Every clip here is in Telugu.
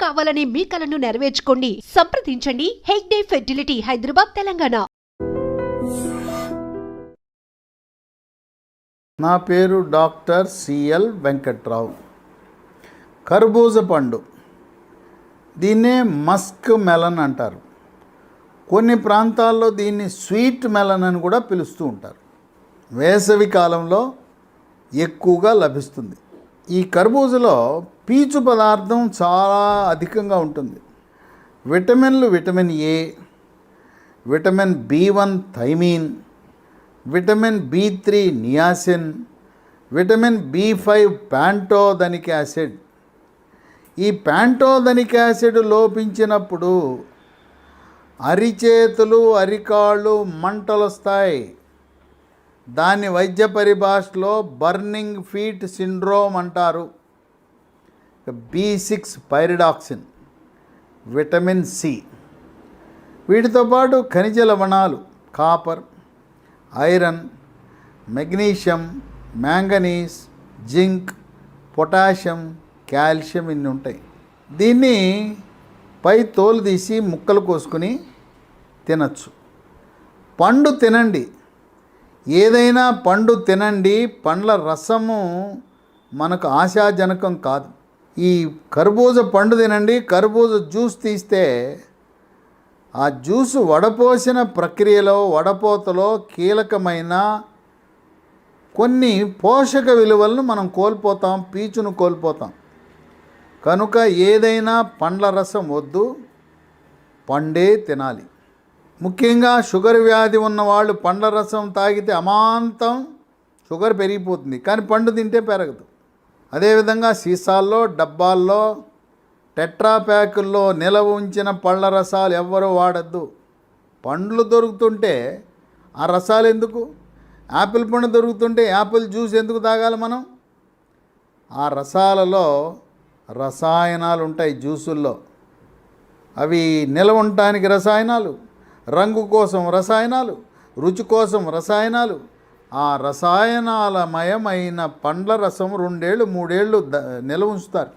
కావాలనే మీ కలను నెరవేర్చుకోండి. సంప్రదించండి హెగ్డే ఫెర్టిలిటీ, హైదరాబాద్, తెలంగాణ. నా పేరు డాక్టర్ సిఎల్ వెంకట్రావు. కర్బూజ పండు, దీన్నే మస్క్ మెలన్ అంటారు. కొన్ని ప్రాంతాల్లో దీన్ని స్వీట్ మెలన్ అని కూడా పిలుస్తూ ఉంటారు. వేసవి కాలంలో ఎక్కువగా లభిస్తుంది. ఈ కర్బూజలో పీచు పదార్థం చాలా అధికంగా ఉంటుంది. విటమిన్లు vitamin A, vitamin B one thiamine, vitamin బి3 niacin, vitamin B five pantothenic acid. ఈ ప్యాంటోథనిక్ యాసిడ్ లోపించినప్పుడు అరిచేతులు, అరికాళ్ళు మంటలు వస్తాయి. దాన్ని వైద్య పరిభాషలో బర్నింగ్ ఫీట్ సిండ్రోమ్ అంటారు. బి6 పైరిడాక్సిన్, విటమిన్ సి, వీటితో పాటు ఖనిజ లవణాలు copper, iron, magnesium, manganese, zinc, potassium, calcium ఇన్ని ఉంటాయి. దీన్ని పై తోలు తీసి ముక్కలు కోసుకుని తినచ్చు. పండు తినండి, ఏదైనా పండు తినండి. పండ్ల రసము మనకు ఆశాజనకం కాదు. ఈ కర్బూజ పండు తినండి. కర్బూజ జ్యూస్ తీస్తే ఆ జ్యూసు వడపోసిన ప్రక్రియలో, వడపోతలో కీలకమైన కొన్ని పోషక విలువలను మనం కోల్పోతాం, పీచును కోల్పోతాం. కనుక ఏదైనా పండ్ల రసం వద్దు, పండే తినాలి. ముఖ్యంగా షుగర్ వ్యాధి ఉన్నవాళ్ళు పండ్ల రసం తాగితే అమాంతం షుగర్ పెరిగిపోతుంది, కానీ పండు తింటే పెరగదు. అదేవిధంగా సీసాల్లో, డబ్బాల్లో, టెట్రా ప్యాకుల్లో నిలవ ఉంచిన పళ్ళ రసాలు ఎవ్వరూ వాడద్దు. పండ్లు దొరుకుతుంటే ఆ రసాలు ఎందుకు? యాపిల్ పండు దొరుకుతుంటే యాపిల్ జ్యూస్ ఎందుకు తాగాలి మనం? ఆ రసాలలో రసాయనాలు ఉంటాయి. జ్యూసుల్లో అవి నిలవ ఉండటానికి రసాయనాలు, రంగు కోసం రసాయనాలు, రుచి కోసం రసాయనాలు. ఆ రసాయనాలమయమైన పండ్ల రసం 2 ఏళ్ళు 3 ఏళ్ళు నిలవ ఉంచుతారు.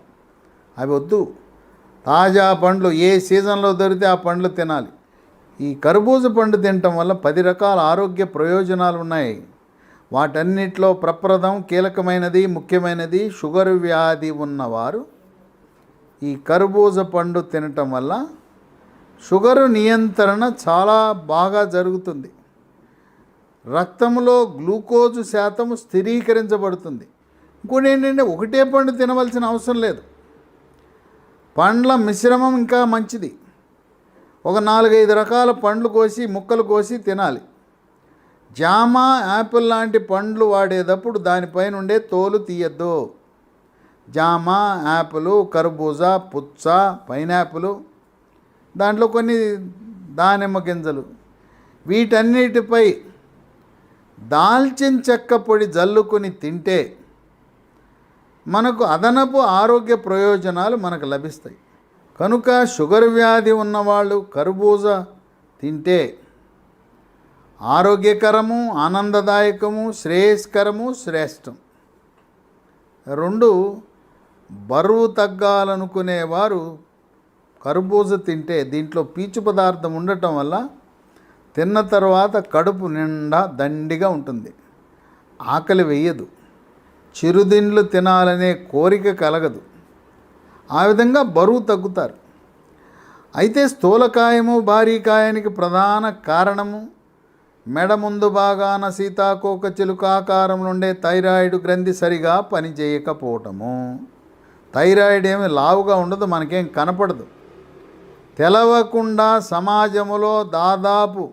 అవి వద్దు. తాజా పండ్లు ఏ సీజన్లో దొరికితే ఆ పండ్లు తినాలి. ఈ కర్బూజ పండు తినటం వల్ల 10 రకాల ఆరోగ్య ప్రయోజనాలు ఉన్నాయి. వాటన్నిటిలో ప్రప్రథం, కీలకమైనది, ముఖ్యమైనది షుగర్ వ్యాధి ఉన్నవారు ఈ కర్బూజ పండు తినటం వల్ల షుగరు నియంత్రణ చాలా బాగా జరుగుతుంది. రక్తంలో గ్లూకోజు శాతము స్థిరీకరించబడుతుంది. ఇంకోటి ఏంటంటే, ఒకటే పండు తినవలసిన అవసరం లేదు. పండ్ల మిశ్రమం ఇంకా మంచిది. ఒక 4-5 రకాల పండ్లు కోసి, ముక్కలు కోసి తినాలి. జామ, యాపిల్ లాంటి పండ్లు వాడేటప్పుడు దానిపైన ఉండే తోలు తీయద్దు. జామ, యాపిల్, కర్బూజా, పుచ్చ, పైనాపిల్, దాంట్లో కొన్ని దానిమ్మ గింజలు, వీటన్నిటిపై దాల్చిన చెక్క పొడి జల్లుకొని తింటే మనకు అదనపు ఆరోగ్య ప్రయోజనాలు మనకు లభిస్తాయి. కనుక షుగర్ వ్యాధి ఉన్నవాళ్ళు కర్బూజా తింటే ఆరోగ్యకరము, ఆనందదాయకము, శ్రేయస్కరము, శ్రేష్టం. 2, బరువు తగ్గాలనుకునేవారు కర్బూజ తింటే దీంట్లో పీచు పదార్థం ఉండటం వల్ల తిన్న తర్వాత కడుపు నిండా దండిగా ఉంటుంది, ఆకలి వేయదు, చిరుదిండ్లు తినాలనే కోరిక కలగదు. ఆ విధంగా బరువు తగ్గుతారు. అయితే స్థూలకాయము, భారీకాయానికి ప్రధాన కారణము మెడ ముందు భాగాన సీతాకోక చిలుక ఆకారంలో ఉండే థైరాయిడ్ గ్రంథి సరిగా పనిచేయకపోవటము. థైరాయిడ్ ఏమి లావుగా ఉండదు, మనకేం కనపడదు. తెలవకుండా సమాజంలో దాదాపు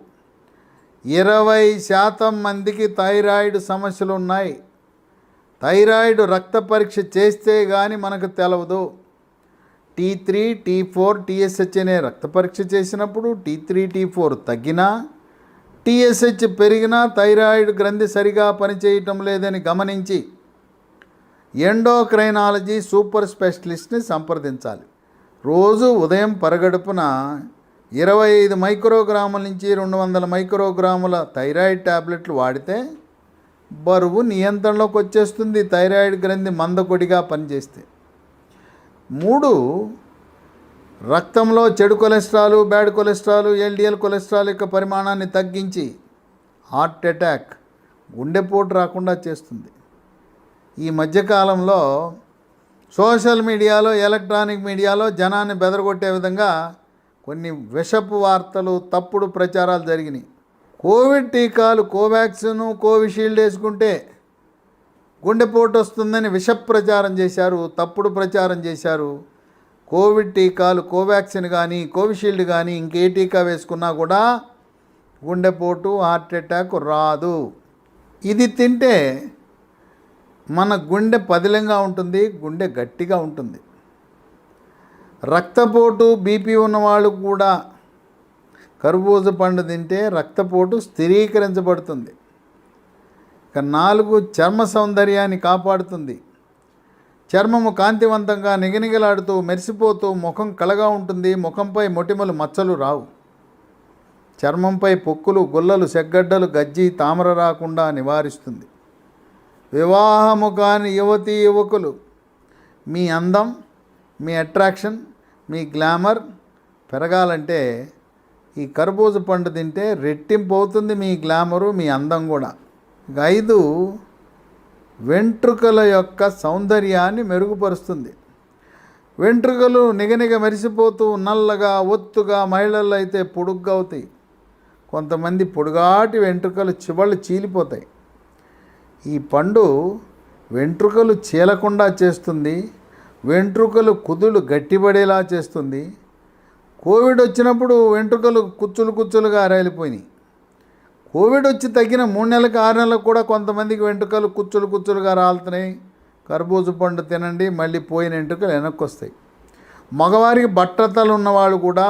20% మందికి థైరాయిడ్ సమస్యలు ఉన్నాయి. థైరాయిడ్ రక్త పరీక్ష చేస్తే కానీ మనకు తెలవదు. T3, T4, TSH అనే రక్త పరీక్ష చేసినప్పుడు T3, T4 తగ్గినా, TSH పెరిగినా థైరాయిడ్ గ్రంథి సరిగా పనిచేయటం లేదని గమనించి ఎండోక్రైనాలజీ సూపర్ స్పెషలిస్ట్ని సంప్రదించాలి. రోజు ఉదయం పరగడుపున 25 మైక్రోగ్రాముల నుంచి 200 మైక్రోగ్రాముల థైరాయిడ్ ట్యాబ్లెట్లు వాడితే బరువు నియంత్రణలోకి వచ్చేస్తుంది, థైరాయిడ్ గ్రంథి మందకొడిగా పనిచేస్తే. 3, రక్తంలో చెడు cholesterol, bad cholesterol, LDL cholesterol యొక్క పరిమాణాన్ని తగ్గించి హార్ట్ అటాక్, గుండెపోటు రాకుండా చేస్తుంది. ఈ మధ్యకాలంలో సోషల్ మీడియాలో, ఎలక్ట్రానిక్ మీడియాలో జనాన్ని బెదరగొట్టే విధంగా కొన్ని విషపు వార్తలు, తప్పుడు ప్రచారాలు జరిగినాయి. కోవిడ్ టీకాలు కోవాక్సిన్, కోవిషీల్డ్ వేసుకుంటే గుండెపోటు వస్తుందని విష ప్రచారం చేశారు, తప్పుడు ప్రచారం చేశారు. కోవిడ్ టీకాలు కోవాక్సిన్ కానీ, కోవిషీల్డ్ కానీ ఇంకే టీకా వేసుకున్నా కూడా గుండెపోటు, హార్ట్ అటాక్ రాదు. ఇది తింటే మన గుండె పదిలంగా ఉంటుంది, గుండె గట్టిగా ఉంటుంది. రక్తపోటు, బీపీ ఉన్నవాళ్ళు కూడా కర్బూజ పండు తింటే రక్తపోటు స్థిరీకరించబడుతుంది. ఇక 4 చర్మ సౌందర్యాన్ని కాపాడుతుంది. చర్మము కాంతివంతంగా నిగనిగలాడుతూ మెరిసిపోతూ ముఖం కళగా ఉంటుంది. ముఖంపై మొటిమలు, మచ్చలు రావు. చర్మంపై పొక్కులు, గుల్లలు, సెగ్గడ్డలు, గజ్జి, తామర రాకుండా నివారిస్తుంది. వివాహము కాని యువతీ యువకులు మీ అందం, మీ అట్రాక్షన్, మీ గ్లామర్ పెరగాలంటే ఈ కర్బూజ పండు తింటే రెట్టింపు అవుతుంది మీ గ్లామరు, మీ అందం కూడా. 5 వెంట్రుకల యొక్క సౌందర్యాన్ని మెరుగుపరుస్తుంది. వెంట్రుకలు నిగనిగ మెరిసిపోతూ నల్లగా, ఒత్తుగా, మహిళల్లో అయితే పొడుగ్గా అవుతాయి. కొంతమంది పొడుగాటి వెంట్రుకలు చివళ్ళు చీలిపోతాయి. ఈ పండు వెంట్రుకలు చీలకుండా చేస్తుంది. వెంట్రుకలు కుదులు గట్టిపడేలా చేస్తుంది. కోవిడ్ వచ్చినప్పుడు వెంట్రుకలు కుచ్చులు కుచ్చులుగా రాలిపోయినాయి. కోవిడ్ వచ్చి తగ్గిన 3 నెలలకు 6 నెలలకు కూడా కొంతమందికి వెంట్రుకలు కుచ్చులు కుచ్చులుగా రాలుతున్నాయి. కర్బూజ పండు తినండి, మళ్ళీ పోయిన వెంట్రుకలు వెనక్కి వస్తాయి. మగవారికి బట్టతలు ఉన్నవాళ్ళు కూడా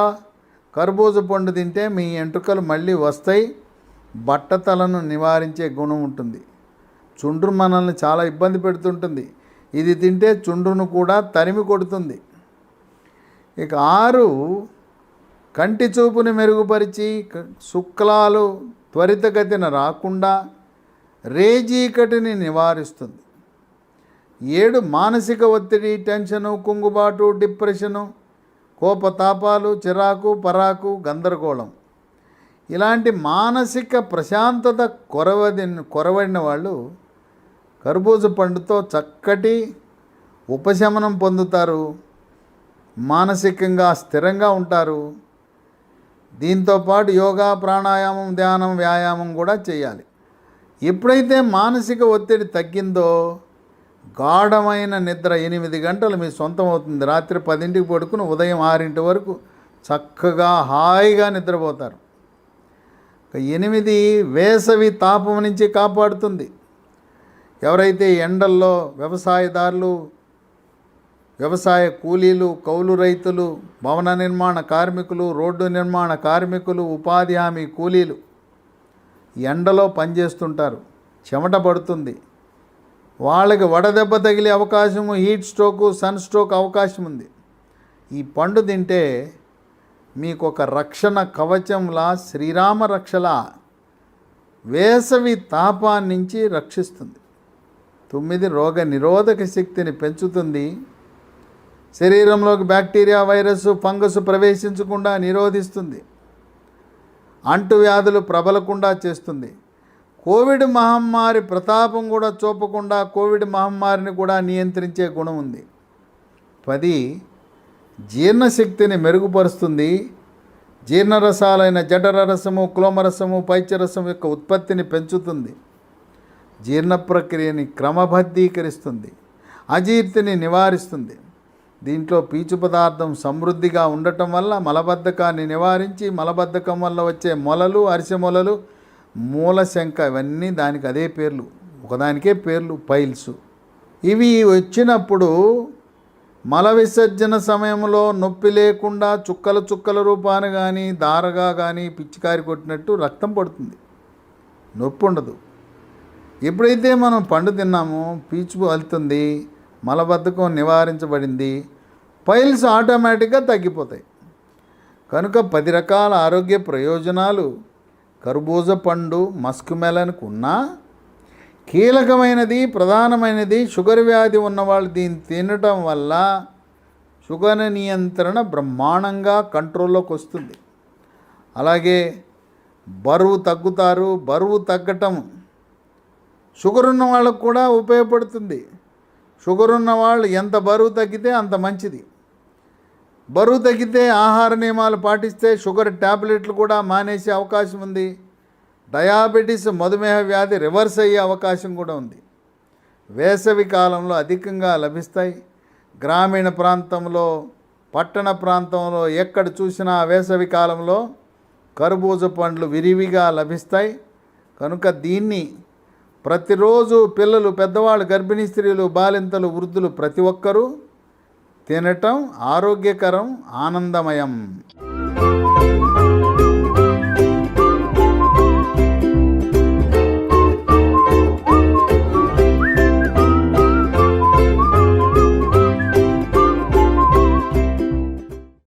కర్బూజ పండు తింటే మీ వెంట్రుకలు మళ్ళీ వస్తాయి. బట్టతలను నివారించే గుణం ఉంటుంది. చుండ్రు మనల్ని చాలా ఇబ్బంది పెడుతుంటుంది. ఇది తింటే చుండ్రును కూడా తరిమి కొడుతుంది. ఇక 6 కంటి చూపుని మెరుగుపరిచి శుక్లాలు త్వరితగతిన రాకుండా రేజీకటిని నివారిస్తుంది. 7 మానసిక ఒత్తిడి, టెన్షను, కుంగుబాటు, డిప్రెషను, కోపతాపాలు, చిరాకు, పరాకు, గందరగోళం ఇలాంటి మానసిక ప్రశాంతత కొరవడిన వాళ్ళు కర్బూజ పండుతో చక్కటి ఉపశమనం పొందుతారు. మానసికంగా స్థిరంగా ఉంటారు. దీంతోపాటు యోగా, ప్రాణాయామం, ధ్యానం, వ్యాయామం కూడా చేయాలి. ఎప్పుడైతే మానసిక ఒత్తిడి తగ్గిందో గాఢమైన నిద్ర 8 గంటలు మీ సొంతం అవుతుంది. రాత్రి 10ంటికి పడుకుని ఉదయం 6 వరకు చక్కగా హాయిగా నిద్రపోతారు. 8 వేసవి తాపం నుంచి కాపాడుతుంది. ఎవరైతే ఎండల్లో వ్యవసాయదారులు, వ్యవసాయ కూలీలు, కౌలు రైతులు, భవన నిర్మాణ కార్మికులు, రోడ్డు నిర్మాణ కార్మికులు, ఉపాధి హామీ కూలీలు ఎండలో పనిచేస్తుంటారు, చెమట పడుతుంది. వాళ్ళకి వడదెబ్బ తగిలే అవకాశము, హీట్ స్ట్రోకు, సన్ స్ట్రోక్ అవకాశం ఉంది. ఈ పండు తింటే మీకు ఒక రక్షణ కవచంలా, శ్రీరామ రక్షలా వేసవి తాపాన్నించి రక్షిస్తుంది. 9 రోగ నిరోధక శక్తిని పెంచుతుంది. శరీరంలోకి బ్యాక్టీరియా, వైరస్, ఫంగస్ ప్రవేశించకుండా నిరోధిస్తుంది. అంటువ్యాధులు ప్రబలకుండా చేస్తుంది. కోవిడ్ మహమ్మారి ప్రతాపం కూడా చూపకుండా కోవిడ్ మహమ్మారిని కూడా నియంత్రించే గుణం ఉంది. 10 జీర్ణశక్తిని మెరుగుపరుస్తుంది. జీర్ణరసాలైన జఠర రసము, క్లోమరసము, పైత్యరసం యొక్క ఉత్పత్తిని పెంచుతుంది. జీర్ణ ప్రక్రియని క్రమబద్ధీకరిస్తుంది. అజీర్తిని నివారిస్తుంది. దీంట్లో పీచు పదార్థం సమృద్ధిగా ఉండటం వల్ల మలబద్ధకాన్ని నివారించి, మలబద్ధకం వల్ల వచ్చే మొలలు, అరిసె మొలలు, మూలశంక ఇవన్నీ దానికి అదే పేర్లు, ఒకదానికే పేర్లు, పైల్స్. ఇవి వచ్చినప్పుడు మల విసర్జన సమయంలో నొప్పి లేకుండా చుక్కల రూపాన కానీ, దారగా కానీ పిచ్చికారి కొట్టినట్టు రక్తం పడుతుంది, నొప్పి ఉండదు. ఎప్పుడైతే మనం పండు తిన్నామో పీచు వెళ్తుంది, మలబద్ధకం నివారించబడింది, పైల్స్ ఆటోమేటిక్గా తగ్గిపోతాయి. కనుక 10 రకాల ఆరోగ్య ప్రయోజనాలు కర్బూజ పండు, మస్క్ మెలన్కు ఉన్నా కీలకమైనది, ప్రధానమైనది షుగర్ వ్యాధి ఉన్నవాళ్ళు దీన్ని తినటం వల్ల షుగర్ నియంత్రణ బ్రహ్మాండంగా కంట్రోల్లోకి వస్తుంది. అలాగే బరువు తగ్గుతారు. బరువు తగ్గటం షుగర్ ఉన్న వాళ్ళకు కూడా ఉపయోగపడుతుంది. షుగర్ ఉన్న వాళ్ళు ఎంత బరువు తగ్గితే అంత మంచిది. బరువు తగ్గితే ఆహార నియమాలు పాటిస్తే షుగర్ ట్యాబ్లెట్లు కూడా మానేసే అవకాశం ఉంది. డయాబెటీస్, మధుమేహ వ్యాధి రివర్స్ అయ్యే అవకాశం కూడా ఉంది. వేసవి కాలంలో అధికంగా లభిస్తాయి. గ్రామీణ ప్రాంతంలో, పట్టణ ప్రాంతంలో ఎక్కడ చూసినా వేసవి కాలంలో కర్బూజ పండ్లు విరివిగా లభిస్తాయి. కనుక దీన్ని ప్రతిరోజు పిల్లలు, పెద్దవాళ్ళు, గర్భిణీ స్త్రీలు, బాలింతలు, వృద్ధులు ప్రతి ఒక్కరూ తినటం ఆరోగ్యకరం, ఆనందమయం.